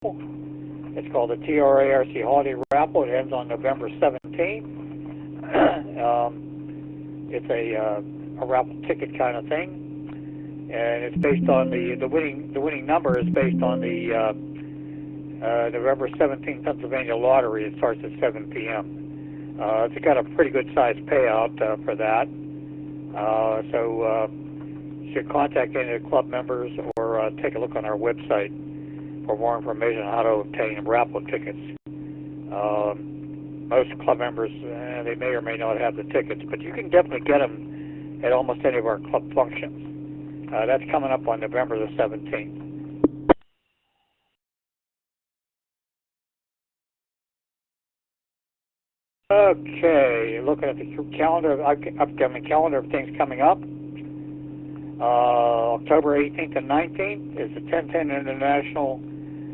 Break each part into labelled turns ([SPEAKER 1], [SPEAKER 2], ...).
[SPEAKER 1] It's called the TRARC Holiday Raffle. It ends on November 17th. It's a raffle ticket kind of thing, and it's based on the winning number is based on the November 17th Pennsylvania lottery. It starts at 7 p.m. It's got a pretty good sized payout for that. So you should contact any of the club members or take a look on our website for more information on how to obtain raffle tickets. Most club members, they may or may not have the tickets, but you can definitely get them at almost any of our club functions. That's coming up on November the 17th. Okay, looking at the calendar, upcoming calendar of things coming up. October 18th and 19th is the 1010 International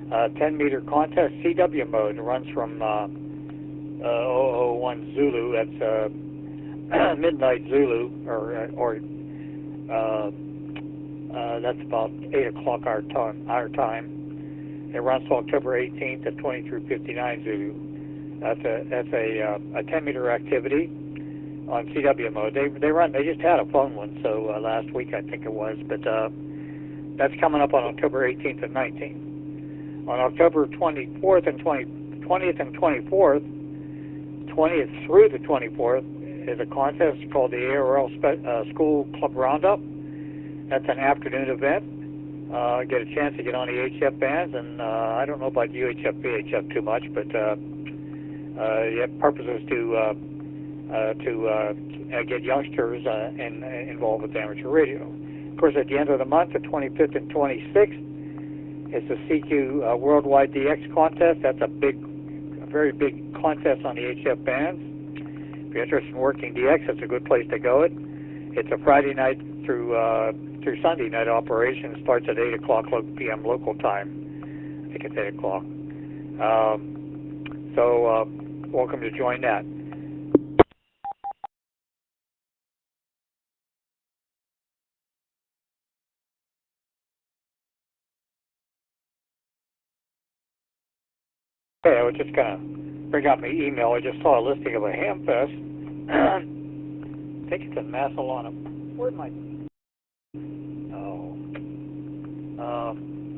[SPEAKER 1] 10-meter contest, CW mode. It runs from 001 Zulu, that's midnight Zulu, or that's about 8 o'clock our time. It runs to October 18th at 23:59 Zulu. That's a 10-meter activity on CW mode. They just had a phone one, so last week I think it was, but that's coming up on October 18th and 19th. On October 24th and 20th and 24th, 20th through the 24th, is a contest called the ARL School Club Roundup. That's an afternoon event. Get a chance to get on the HF bands, and I don't know about UHF, VHF too much, but the purpose is to get youngsters involved with amateur radio. Of course, at the end of the month, the 25th and 26th, is the CQ Worldwide DX contest. That's a very big contest on the HF bands. If you're interested in working DX, it's a good place to go. It's a Friday night through Sunday night operation. It starts at 8 o'clock p.m. local time. I think it's 8 o'clock. So welcome to join that. Okay, I was just going to bring up my email. I just saw a listing of a ham fest. I think it's in Massillon. Where's my... Oh.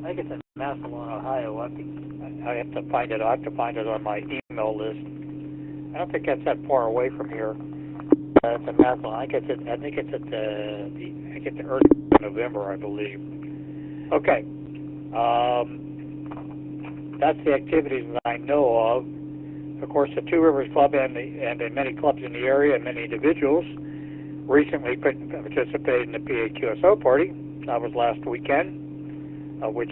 [SPEAKER 1] I think it's in Massillon, Ohio. I have to find it. I have to find it on my email list. I don't think that's that far away from here. It's in Massillon. I think it's at the early November, I believe. Okay. That's the activities that I know of. Of course, the Two Rivers Club and the many clubs in the area and many individuals recently participated in the PAQSO party. That was last weekend, which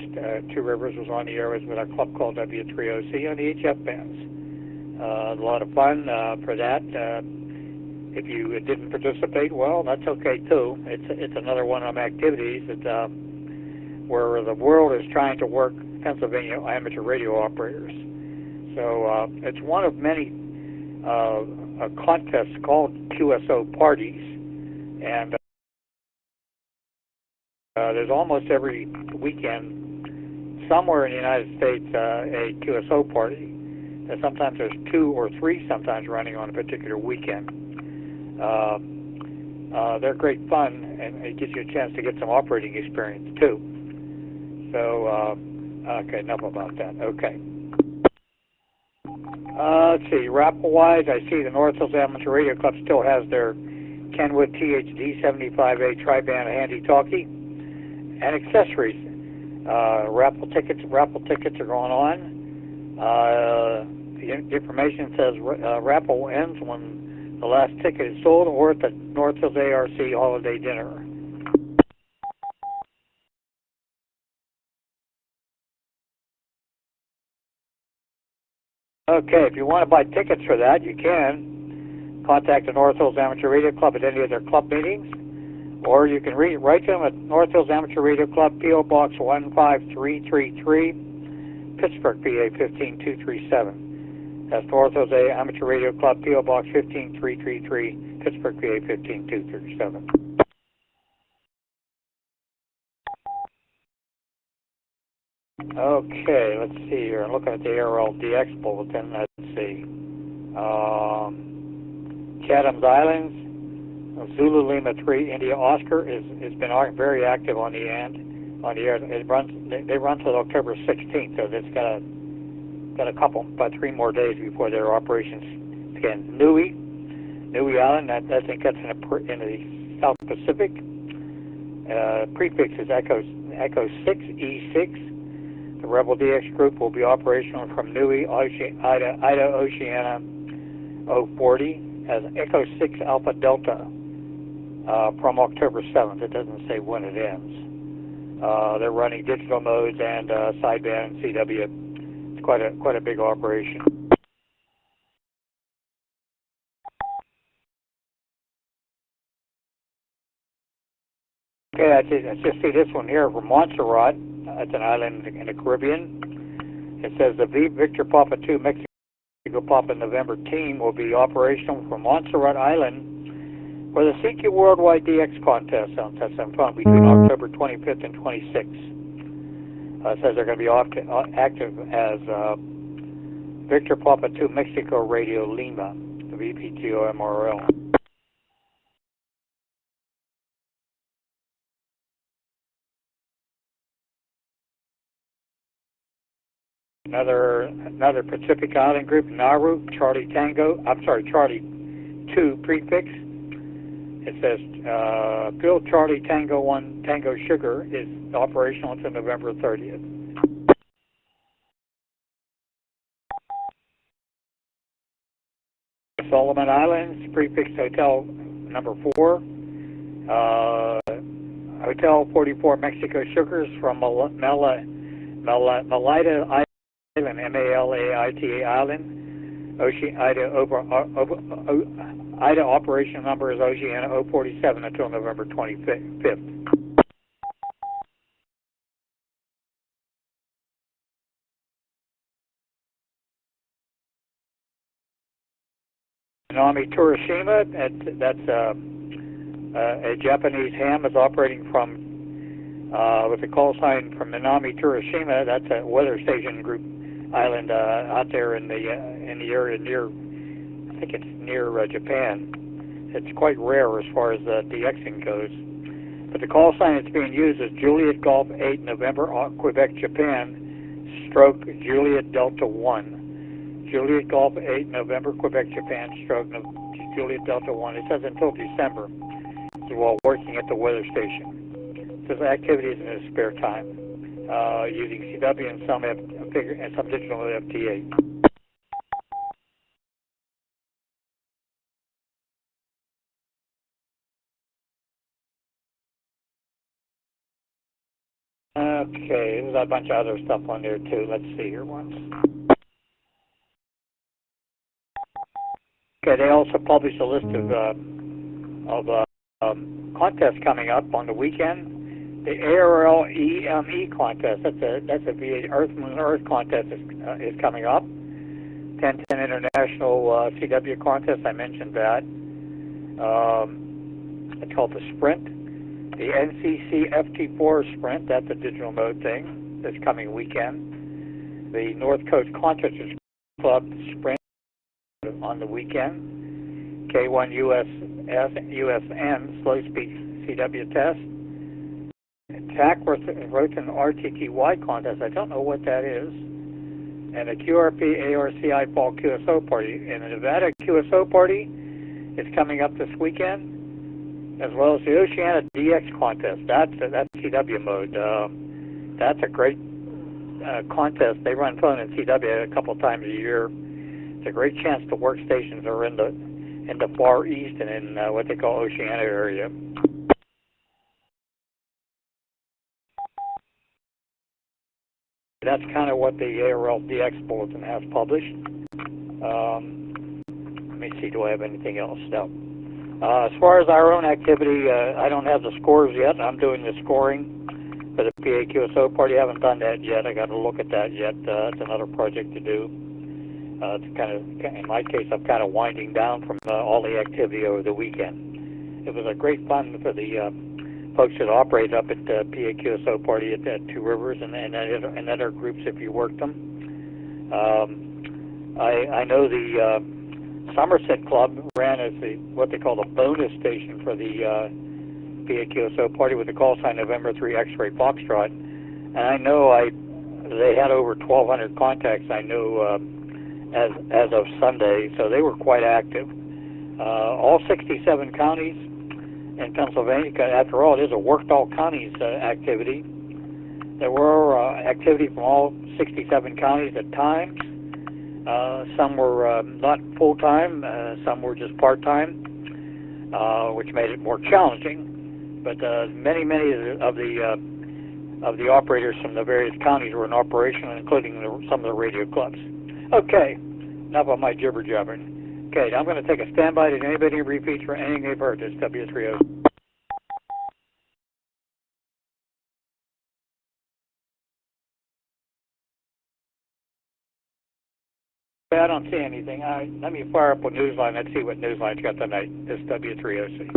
[SPEAKER 1] Two Rivers was on the air with our club called W3OC on the HF bands. A lot of fun for that. If you didn't participate, well, that's okay too. It's another one of them activities that where the world is trying to work Pennsylvania amateur radio operators. So it's one of many contests called QSO parties, and there's almost every weekend somewhere in the United States a QSO party. And sometimes there's 2 or 3 sometimes running on a particular weekend. They're great fun, and it gives you a chance to get some operating experience too. So okay, enough about that. Okay. Let's see, raffle-wise, I see the North Hills Amateur Radio Club still has their Kenwood THD 75A tri-band handy-talkie and accessories. Raffle tickets are going on. The information says raffle ends when the last ticket is sold or at the North Hills ARC holiday dinner. Okay, if you want to buy tickets for that, you can contact the North Hills Amateur Radio Club at any of their club meetings, or you can write to them at North Hills Amateur Radio Club, P.O. Box 15333, Pittsburgh, PA 15237. That's North Hills Amateur Radio Club, P.O. Box 15333, Pittsburgh, PA 15237. Okay, let's see here. I'm looking at the ARLDX bulletin. Let's see. Chatham's Islands, Zulu Lima 3, India Oscar has been very active on the end. On the air, it runs. They run till October 16th, so it's got about 3 more days before their operations begin. Niue Island, I think that's in the South Pacific. Prefix is Echo 6 E6. The Rebel DX group will be operational from Niue, Ida Oceania 040 as Echo 6 Alpha Delta from October 7th. It doesn't say when it ends. They're running digital modes and sideband and CW. It's quite a big operation. Okay, I just see this one here from Montserrat. It's an island in the Caribbean. It says the Victor Papa 2 Mexico Papa November team will be operational from Montserrat Island for the CQ Worldwide DX contest on between October 25th and 26th. It says they're going to be active as Victor Papa 2 Mexico Radio Lima, the VPTO MRL. Another Pacific Island group, Nauru, Charlie 2 prefix. It says Phil Charlie Tango 1 Tango Sugar is operational until November 30th. Solomon Islands, prefix Hotel number 4. Hotel 44 Mexico Sugars from Malaita Island, Malaita Island. Ida operation number is Oceania 047 until November 25th. Minami Turishima, that's a Japanese ham, is operating from with a call sign from Minami Turishima. That's a weather station group island out there in the area near, I think it's near Japan. It's quite rare as far as DXing goes. But the call sign that's being used is Juliet Golf 8 November Quebec, Japan, stroke Juliet Delta 1. Juliet Golf 8 November Quebec, Japan, stroke Juliet Delta 1. It says until December while working at the weather station. It says activities in his spare time using CW and some digital FT8. Okay, there's a bunch of other stuff on there too. Let's see here once. Okay, they also published a list of contests coming up on the weekend. The ARL EME contest, that's a VA Earth Moon Earth contest is coming up. 1010 International CW contest, I mentioned that. It's called the Sprint. The NCC FT4 Sprint, that's a digital mode thing this coming weekend. The North Coast Contractors Club Sprint on the weekend. K1 USN Slow Speed CW test. TAC Roten RTTY contest, I don't know what that is. And a QRP ARCI Fall QSO party. And the Nevada QSO party is coming up this weekend, as well as the Oceania DX contest. That's CW mode. That's a great contest. They run phone and CW a couple times a year. It's a great chance to workstations are in the Far East and in what they call Oceania area. That's kind of what the ARL DX bulletin has published. Let me see, do I have anything else? No. As far as our own activity, I don't have the scores yet. I'm doing the scoring for the PA QSO party. I haven't done that yet. I got to look at that yet. It's another project to do. In my case, I'm kind of winding down from all the activity over the weekend. It was a great fun for the folks that operate up at PAQSO party at Two Rivers and other groups if you worked them. I know the Somerset Club ran as what they call the bonus station for the PAQSO party with the call sign November 3 X-Ray Foxtrot, and I know they had over 1,200 contacts. I know as of Sunday, so they were quite active. All 67 counties in Pennsylvania. After all, it is a worked all counties activity. There were activity from all 67 counties at times. Some were not full-time, some were just part-time, which made it more challenging. But many of the operators from the various counties were in operation, including some of the radio clubs. Okay, enough of my jibber-jabbering. Okay, now I'm going to take a standby. Did anybody repeat for anything they've heard? This W30. I don't see anything. Let me fire up a Newsline. Let's see what Newsline's got tonight. This W3OC.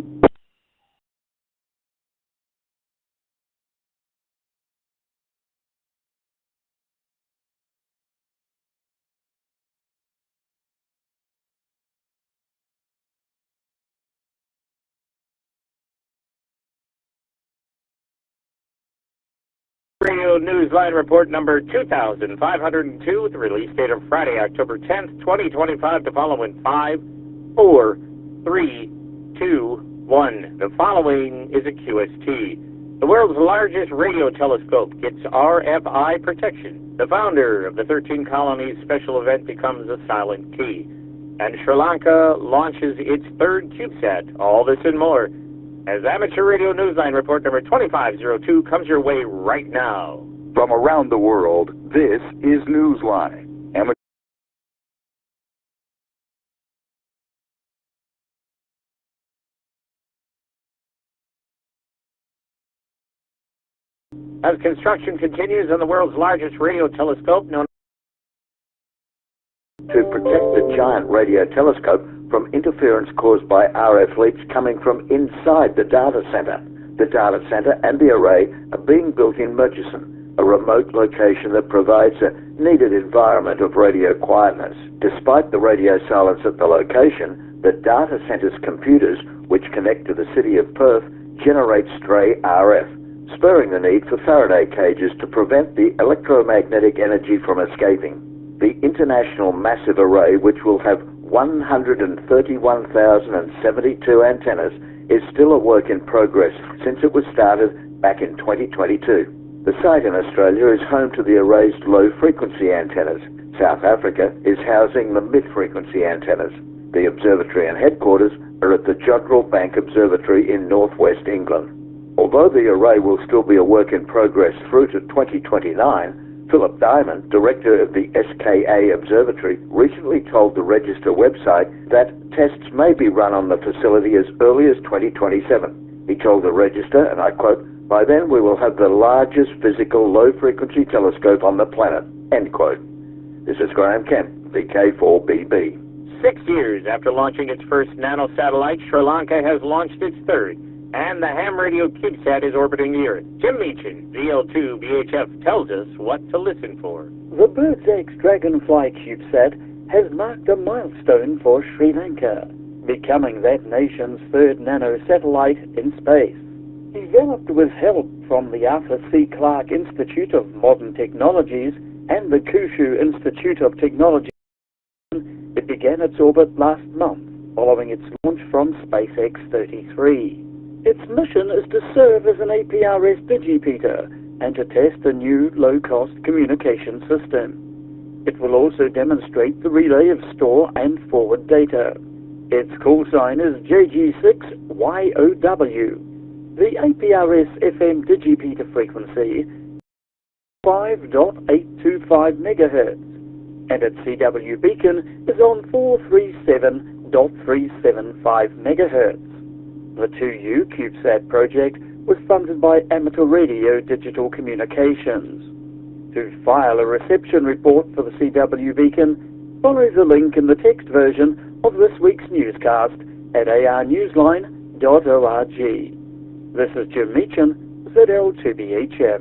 [SPEAKER 2] Radio Newsline Report number 2502 with the release date of Friday, October 10th, 2025. The following 5, 4, 3, 2, 1. The following is a QST. The world's largest radio telescope gets RFI protection. The founder of the 13 Colonies special event becomes a silent T. And Sri Lanka launches its third CubeSat. All this and more as Amateur Radio Newsline Report number 2502 comes your way right now.
[SPEAKER 3] From around the world, this is Newsline.
[SPEAKER 2] As construction continues on the world's largest radio telescope known
[SPEAKER 4] to protect the giant radio telescope from interference caused by RF leaks coming from inside the data center. The data center and the array are being built in Murchison, a remote location that provides a needed environment of radio quietness. Despite the radio silence at the location, the data center's computers, which connect to the city of Perth, generate stray RF, spurring the need for Faraday cages to prevent the electromagnetic energy from escaping. The International Massive Array, which will have 131,072 antennas, is still a work in progress since it was started back in 2022. The site in Australia is home to the array's low-frequency antennas. South Africa is housing the mid-frequency antennas. The observatory and headquarters are at the Jodrell Bank Observatory in northwest England. Although the array will still be a work in progress through to 2029, Philip Diamond, director of the SKA Observatory, recently told the Register website that tests may be run on the facility as early as 2027. He told the Register, and I quote, "By then we will have the largest physical low-frequency telescope on the planet," end quote. This is Graham Kemp, VK4BB.
[SPEAKER 2] 6 years after launching its first nanosatellite, Sri Lanka has launched its third, and the ham radio CubeSat is orbiting the Earth. Jim Meechin, VL2 VHF, tells us what to listen for.
[SPEAKER 5] The Bird's Egg Dragonfly CubeSat has marked a milestone for Sri Lanka, becoming that nation's third nanosatellite in space. Developed with help from the Arthur C. Clarke Institute of Modern Technologies and the Kyushu Institute of Technology, it began its orbit last month, following its launch from SpaceX 33. Its mission is to serve as an APRS digipeater and to test a new low-cost communication system. It will also demonstrate the relay of store and forward data. Its call sign is JG6YOW. The APRS FM digipeater frequency is 5.825 MHz, and its CW beacon is on 437.375 MHz. The 2U CubeSat project was funded by Amateur Radio Digital Communications. To file a reception report for the CW beacon, follow the link in the text version of this week's newscast at arnewsline.org. This is Jim Meacham, ZL2BHF.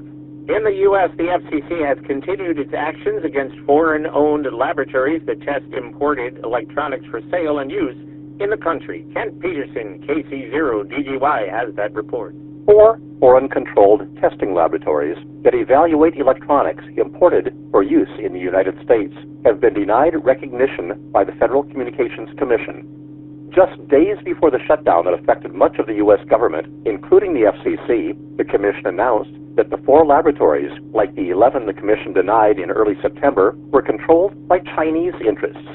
[SPEAKER 2] In the U.S., the FCC has continued its actions against foreign-owned laboratories that test imported electronics for sale and use in the country. Kent Peterson, KC0DGY, has that report.
[SPEAKER 6] 4 foreign-controlled testing laboratories that evaluate electronics imported for use in the United States have been denied recognition by the Federal Communications Commission. Just days before the shutdown that affected much of the U.S. government, including the FCC, the Commission announced that the 4 laboratories, like the 11 the Commission denied in early September, were controlled by Chinese interests.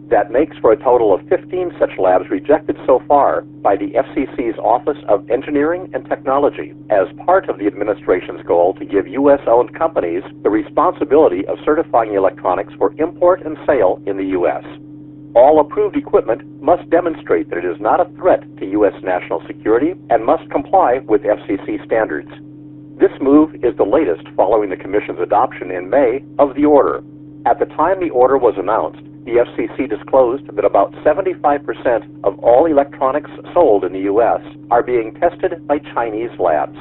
[SPEAKER 6] That makes for a total of 15 such labs rejected so far by the FCC's Office of Engineering and Technology as part of the administration's goal to give U.S.-owned companies the responsibility of certifying electronics for import and sale in the U.S. All approved equipment must demonstrate that it is not a threat to U.S. national security and must comply with FCC standards. This move is the latest following the Commission's adoption in May of the order. At the time the order was announced, the FCC disclosed that about 75% of all electronics sold in the U.S. are being tested by Chinese labs.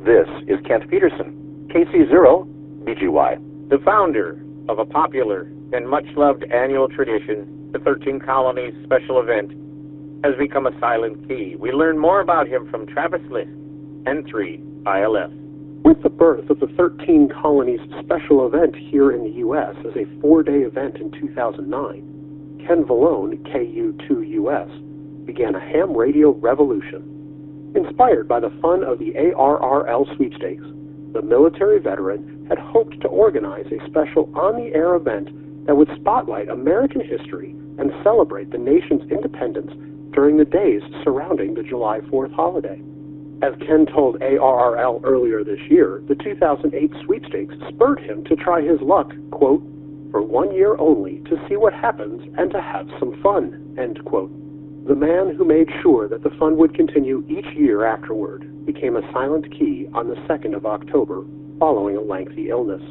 [SPEAKER 6] This is Kent Peterson, KC0BGY.
[SPEAKER 2] The founder of a popular and much-loved annual tradition, the 13 Colonies special event, has become a silent key. We learn more about him from Travis List, N3 ILS.
[SPEAKER 7] With the birth of the 13 Colonies special event here in the U.S. as a 4-day event in 2009, Ken Vallone, KU2US, began a ham radio revolution. Inspired by the fun of the ARRL sweepstakes, the military veteran had hoped to organize a special on-the-air event that would spotlight American history and celebrate the nation's independence during the days surrounding the July 4th holiday. As Ken told ARRL earlier this year, the 2008 sweepstakes spurred him to try his luck, quote, for 1 year only to see what happens and to have some fun, end quote. The man who made sure that the fun would continue each year afterward became a silent key on the 2nd of October following a lengthy illness.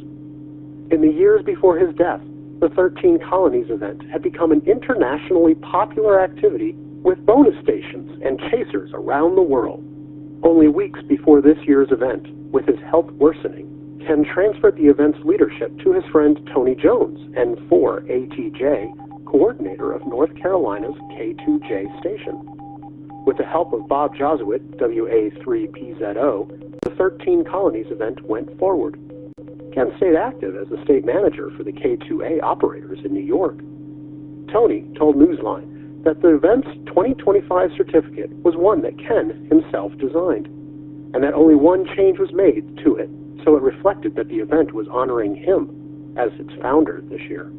[SPEAKER 7] In the years before his death, the 13 Colonies event had become an internationally popular activity with bonus stations and chasers around the world. Only weeks before this year's event, with his health worsening, Ken transferred the event's leadership to his friend Tony Jones, N4ATJ, coordinator of North Carolina's K2J station. With the help of Bob Josuit, WA3PZO, the 13 Colonies event went forward. Ken stayed active as the state manager for the K2A operators in New York. Tony told Newsline that the event's 2025 certificate was one that Ken himself designed, and that only one change was made to it, so it reflected that the event was honoring him as its founder this year.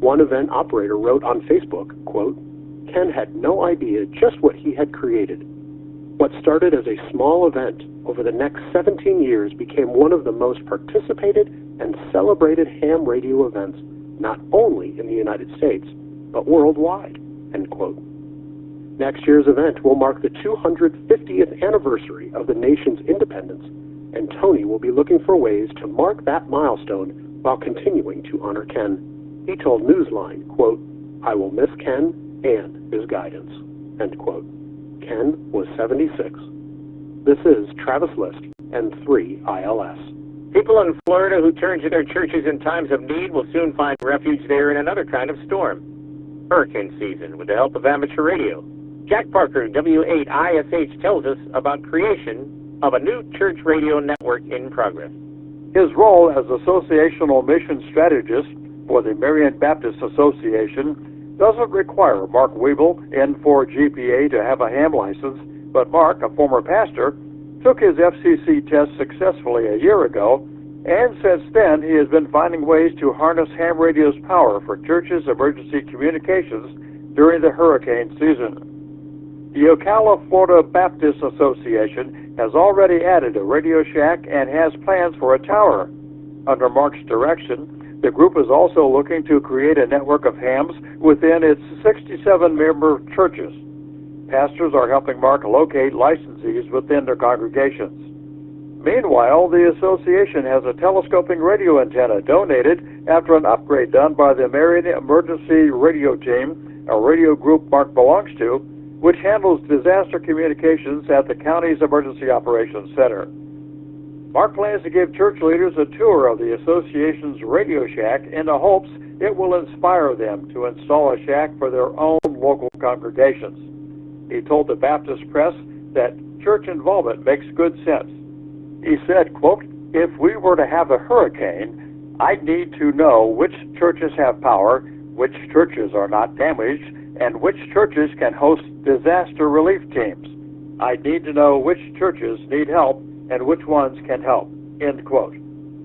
[SPEAKER 7] One event operator wrote on Facebook, quote, Ken had no idea just what he had created. What started as a small event over the next 17 years became one of the most participated and celebrated ham radio events, not only in the United States, but worldwide. End quote. Next year's event will mark the 250th anniversary of the nation's independence, and Tony will be looking for ways to mark that milestone while continuing to honor Ken. He told Newsline, quote, I will miss Ken and his guidance, end quote. Ken was 76. This is Travis List, N3 ILS.
[SPEAKER 2] People in Florida who turn to their churches in times of need will soon find refuge there in another kind of storm. Hurricane season with the help of amateur radio. Jack Parker, W8ISH, tells us about creation of a new church radio network in progress.
[SPEAKER 8] His role as associational mission strategist for the Marian Baptist Association doesn't require Mark Weeble, N4GPA, to have a ham license, but Mark, a former pastor, took his FCC test successfully a year ago, and since then he has been finding ways to harness ham radio's power for churches' emergency communications during the hurricane season. The Ocala, Florida Baptist Association has already added a Radio Shack and has plans for a tower. Under Mark's direction, the group is also looking to create a network of hams within its 67-member churches. Pastors are helping Mark locate licensees within their congregations. Meanwhile, the association has a telescoping radio antenna donated after an upgrade done by the Marian Emergency Radio Team, a radio group Mark belongs to, which handles disaster communications at the county's Emergency Operations Center. Mark plans to give church leaders a tour of the association's Radio Shack in the hopes it will inspire them to install a shack for their own local congregations. He told the Baptist Press that church involvement makes good sense. He said, quote, "If we were to have a hurricane, I'd need to know which churches have power, which churches are not damaged, and which churches can host disaster relief teams. I'd need to know which churches need help and which ones can help," end quote.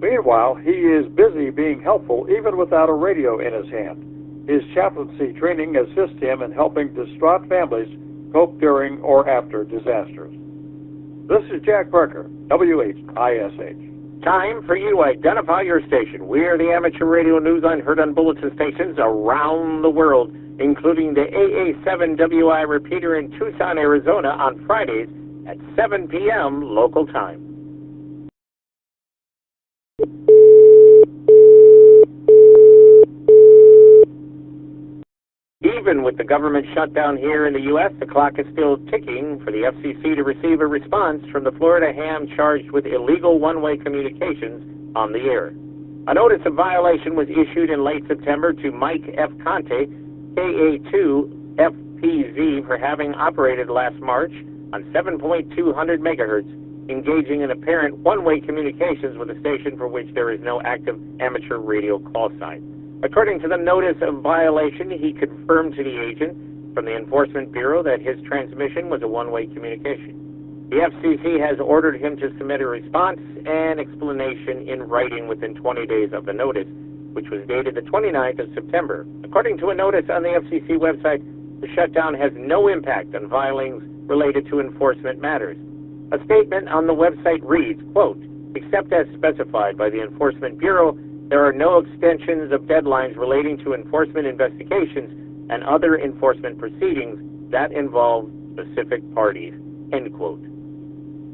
[SPEAKER 8] Meanwhile, he is busy being helpful even without a radio in his hand. His chaplaincy training assists him in helping distraught families cope during or after disasters. This is Jack Parker, WHISH.
[SPEAKER 2] Time for you to identify your station. We are the amateur radio newsline heard on bulletin stations around the world, including the AA7WI repeater in Tucson, Arizona on Fridays at 7 p.m. local time. Even with the government shutdown here in the U.S., the clock is still ticking for the FCC to receive a response from the Florida ham charged with illegal one-way communications on the air. A notice of violation was issued in late September to Mike F. Conte, KA2FPZ, for having operated last March on 7.200 megahertz, engaging in apparent one-way communications with a station for which there is no active amateur radio call sign. According to the notice of violation, he confirmed to the agent from the Enforcement Bureau that his transmission was a one-way communication. The FCC has ordered him to submit a response and explanation in writing within 20 days of the notice, which was dated the 29th of September. According to a notice on the FCC website, the shutdown has no impact on filings related to enforcement matters. A statement on the website reads, quote, "Except as specified by the Enforcement Bureau, there are no extensions of deadlines relating to enforcement investigations and other enforcement proceedings that involve specific parties," end quote.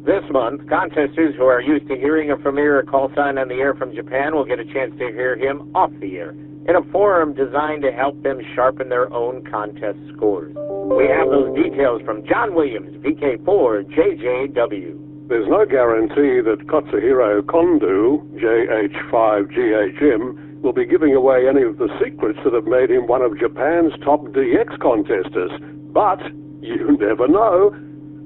[SPEAKER 2] This month, contesters who are used to hearing a familiar call sign on the air from Japan will get a chance to hear him off the air in a forum designed to help them sharpen their own contest scores. We have those details from John Williams, VK4JJW.
[SPEAKER 9] There's no guarantee that Katsuhiro Kondo, JH5GHM, will be giving away any of the secrets that have made him one of Japan's top DX contesters. But you never know.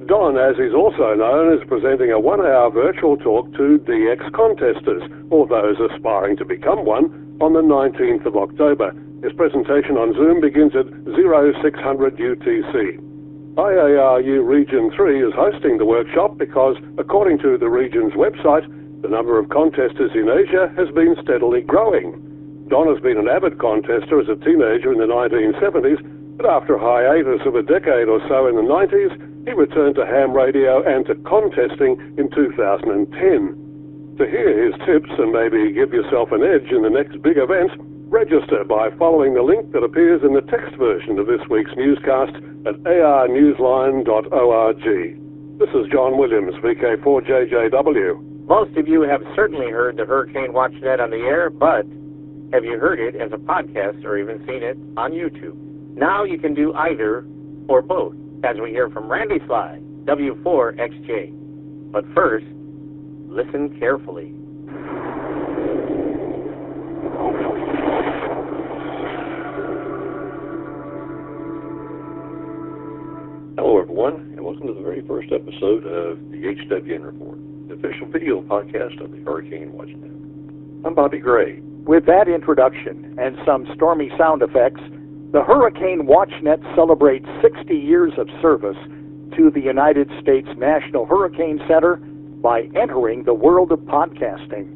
[SPEAKER 9] Don, as he's also known, is presenting a one-hour virtual talk to DX contesters, or those aspiring to become one, on the 19th of October. His presentation on Zoom begins at 0600 UTC. IARU Region 3 is hosting the workshop because, according to the region's website, the number of contesters in Asia has been steadily growing. Don has been an avid contester as a teenager in the 1970s, but after a hiatus of a decade or so in the 90s, he returned to ham radio and to contesting in 2010. To hear his tips and maybe give yourself an edge in the next big event, register by following the link that appears in the text version of this week's newscast at arnewsline.org. This is John Williams, VK4JJW.
[SPEAKER 2] Most of you have certainly heard the Hurricane Watch Net on the air, but have you heard it as a podcast or even seen it on YouTube? Now you can do either or both, as we hear from Randy Sly, W4XJ. But first, listen carefully.
[SPEAKER 10] Hello, everyone, and welcome to the very first episode of the HWN Report, the official video podcast of the Hurricane Watch Net. I'm Bobby Gray.
[SPEAKER 11] With that introduction and some stormy sound effects, the Hurricane WatchNet celebrates 60 years of service to the United States National Hurricane Center by entering the world of podcasting.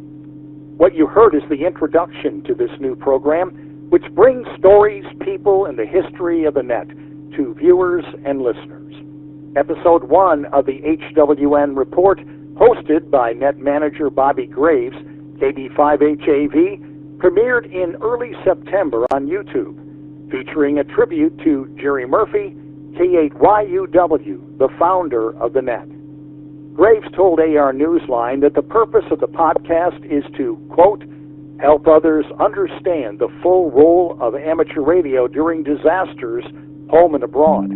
[SPEAKER 11] What you heard is the introduction to this new program, which brings stories, people, and the history of the net to viewers and listeners. Episode 1 of the HWN Report, hosted by net manager Bobby Graves, KB5HAV, premiered in early September on YouTube, featuring a tribute to Jerry Murphy, K8YUW, the founder of the net. Graves told AR Newsline that the purpose of the podcast is to, quote, help others understand the full role of amateur radio during disasters, home and abroad.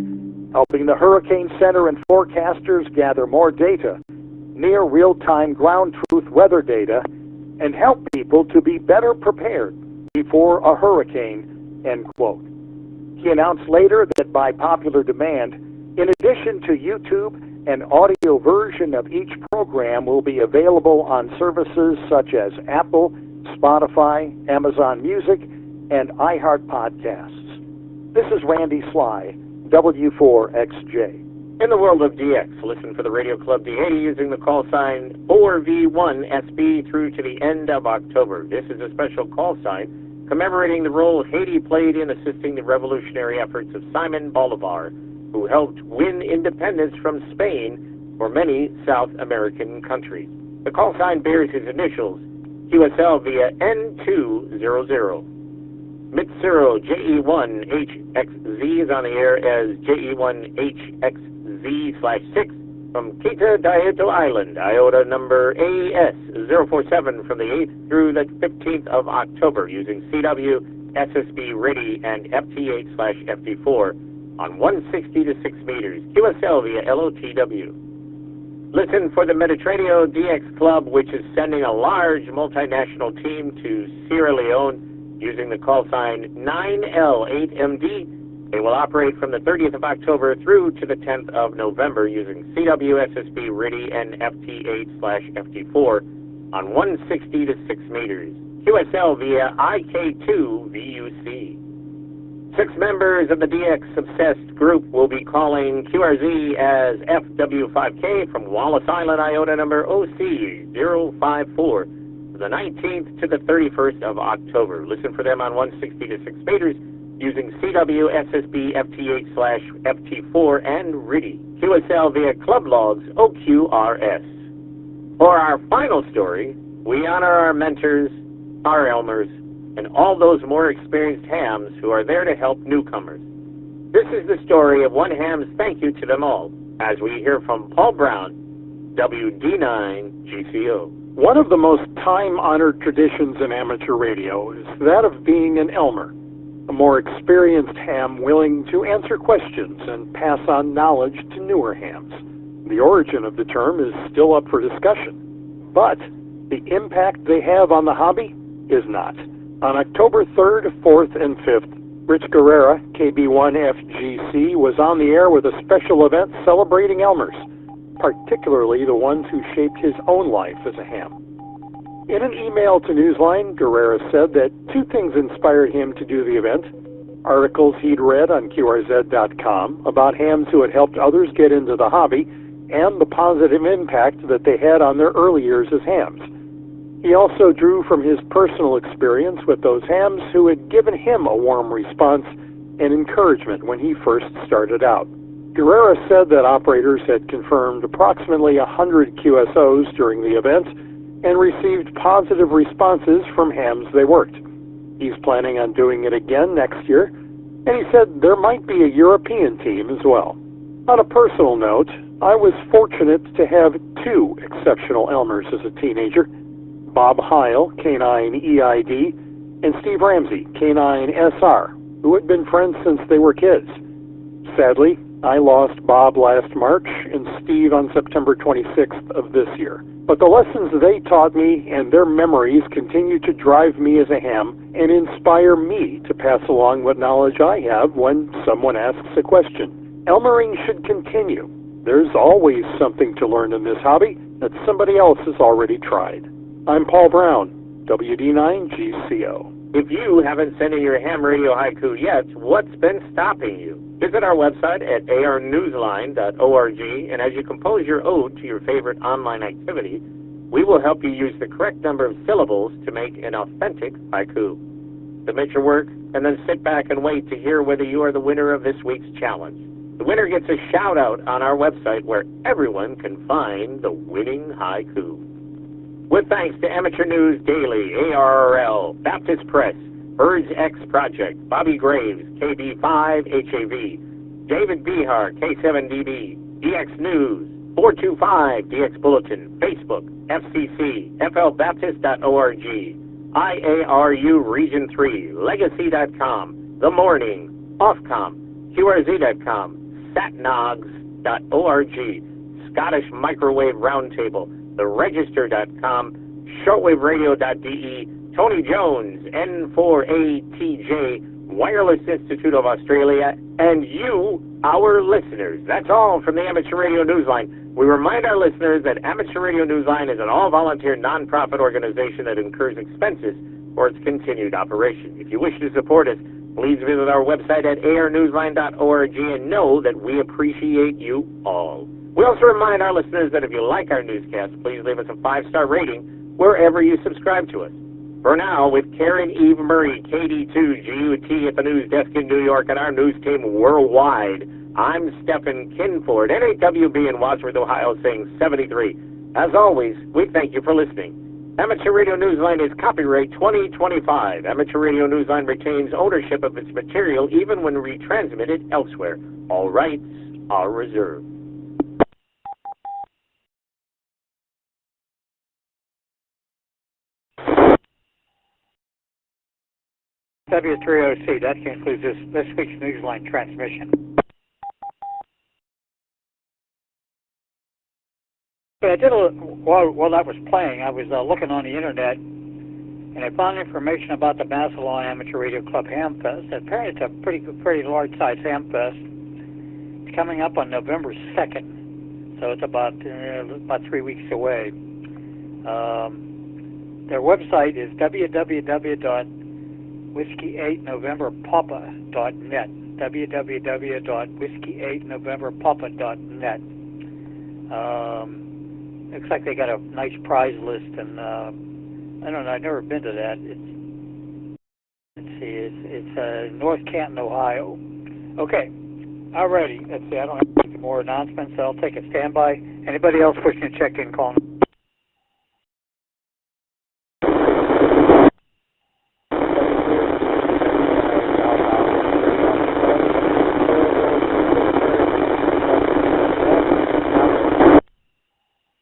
[SPEAKER 11] helping the Hurricane Center and forecasters gather more data, near real-time ground truth weather data, and help people to be better prepared before a hurricane, end quote. He announced later that by popular demand, in addition to YouTube, an audio version of each program will be available on services such as Apple, Spotify, Amazon Music, and iHeart Podcasts. This is Randy Sly, W4XJ.
[SPEAKER 2] In the world of DX, listen for the Radio Club D80 using the call sign 4V1SB through to the end of October. This is a special call sign commemorating the role Haiti played in assisting the revolutionary efforts of Simon Bolivar, who helped win independence from Spain for many South American countries. The call sign bears his initials, QSL via N200. Mitsuru JE1HXZ is on the air as JE1HXZ/6 from Kita Daito Island, IOTA number AS047 from the 8th through the 15th of October using CW, SSB, RIDI, and FT8/FT4 on 160 to 6 meters, QSL via LOTW. Listen for the Mediterraneo DX Club, which is sending a large multinational team to Sierra Leone using the call sign 9L8MD. They will operate from the 30th of October through to the 10th of November using CW, SSB, RIDI, and FT8/FT4 on 160 to 6 meters, QSL via IK2VUC. 6 members of the DX-obsessed group will be calling QRZ as FW5K from Wallis Island, IOTA number OC054, from the 19th to the 31st of October. Listen for them on 160 to 6 meters using CW, SSB, FT8/FT4, and RIDI, QSL via Club Logs OQRS. For our final story, we honor our mentors, our Elmers, and all those more experienced hams who are there to help newcomers. This is the story of one ham's thank you to them all, as we hear from Paul Brown, WD9GCO.
[SPEAKER 11] One of the most time-honored traditions in amateur radio is that of being an Elmer, a more experienced ham willing to answer questions and pass on knowledge to newer hams. The origin of the term is still up for discussion, but the impact they have on the hobby is not. On October 3rd, 4th, and 5th, Rich Guerrera, KB1FGC, was on the air with a special event celebrating Elmers, particularly the ones who shaped his own life as a ham. In an email to Newsline, Guerrera said that 2 things inspired him to do the event: articles he'd read on QRZ.com about hams who had helped others get into the hobby, and the positive impact that they had on their early years as hams. He also drew from his personal experience with those hams who had given him a warm response and encouragement when he first started out. Guerrera said that operators had confirmed approximately 100 QSOs during the event and received positive responses from hams they worked. He's planning on doing it again next year, and he said there might be a European team as well. On a personal note, I was fortunate to have 2 exceptional Elmers as a teenager: Bob Heil, K9EID, and Steve Ramsey, K9SR, who had been friends since they were kids. Sadly, I lost Bob last March and Steve on September 26th of this year. But the lessons they taught me and their memories continue to drive me as a ham and inspire me to pass along what knowledge I have when someone asks a question. Elmering should continue. There's always something to learn in this hobby that somebody else has already tried. I'm Paul Brown, WD9GCO.
[SPEAKER 2] If you haven't sent in your ham radio haiku yet, what's been stopping you? Visit our website at arnewsline.org, and as you compose your ode to your favorite online activity, we will help you use the correct number of syllables to make an authentic haiku. Submit your work, and then sit back and wait to hear whether you are the winner of this week's challenge. The winner gets a shout-out on our website where everyone can find the winning haiku. With thanks to Amateur News Daily, ARRL, Baptist Press, Birds X Project, Bobby Graves, KB5HAV, David Behar, K7DB, DX News, 425 DX Bulletin, Facebook, FCC, FLBaptist.org, IARU Region 3, Legacy.com, The Morning, Offcom, QRZ.com, satnogs.org, Scottish Microwave Roundtable, theregister.com, shortwaveradio.de, Tony Jones, N4ATJ, Wireless Institute of Australia, and you, our listeners. That's all from the Amateur Radio Newsline. We remind our listeners that Amateur Radio Newsline is an all-volunteer non-profit organization that incurs expenses for its continued operation. If you wish to support us, please visit our website at airnewsline.org and know that we appreciate you all. We also remind our listeners that if you like our newscast, please leave us a 5-star rating wherever you subscribe to us. For now, with Karen Eve Murray, KD2GUT at the news desk in New York and our news team worldwide, I'm Stephen Kinford, NAWB in Wadsworth, Ohio, saying 73. As always, we thank you for listening. Amateur Radio Newsline is copyright 2025. Amateur Radio Newsline retains ownership of its material even when retransmitted elsewhere. All rights are reserved.
[SPEAKER 1] W3OC, that concludes this week's Newsline transmission. But I did while that was playing, I was looking on the internet, and I found information about the Massillon Amateur Radio Club Hamfest. Apparently, it's a pretty large-sized hamfest. It's coming up on November 2nd, so it's about 3 weeks away. Their website is www.whiskey8novemberpapa.net. www.whiskey8novemberpapa.net. Looks like they got a nice prize list, and I don't know. I've never been to that. It's North Canton, Ohio. Okay, alrighty. Let's see. I don't have any more announcements, so I'll take a standby. Anybody else wishing to check in, call.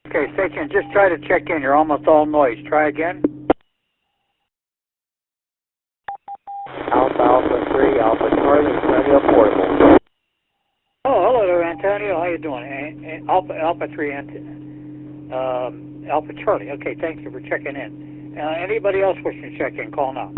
[SPEAKER 1] Okay, station, just try to check in. You're almost all noise. Try again.
[SPEAKER 6] Alpha 3, Alpha Charlie, Radio Portable.
[SPEAKER 1] Oh, hello there, Antonio. How you doing? Alpha 3, Alpha Charlie. Okay, thank you for checking in. Anybody else wishing to check in, call now.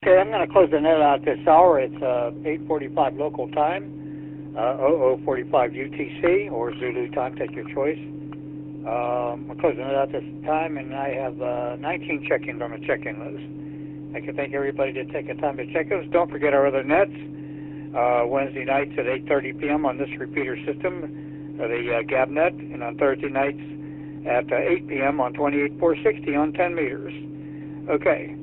[SPEAKER 1] Okay, I'm going to close the net out this hour. It's 8:45 local time, 00:45 UTC, or Zulu time, take your choice. I'm closing it out this time, and I have 19 check-ins on the check-in list. I can thank everybody that take the time to check us. Don't forget our other nets, Wednesday nights at 8:30 p.m. on this repeater system, the Gab net, and on Thursday nights at 8 p.m. on 28460 on 10 meters. Okay.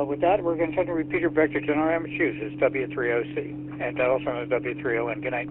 [SPEAKER 1] With that, we're going to send a repeater back to General Massachusetts, W3OC, and also on the W3ON. Good night.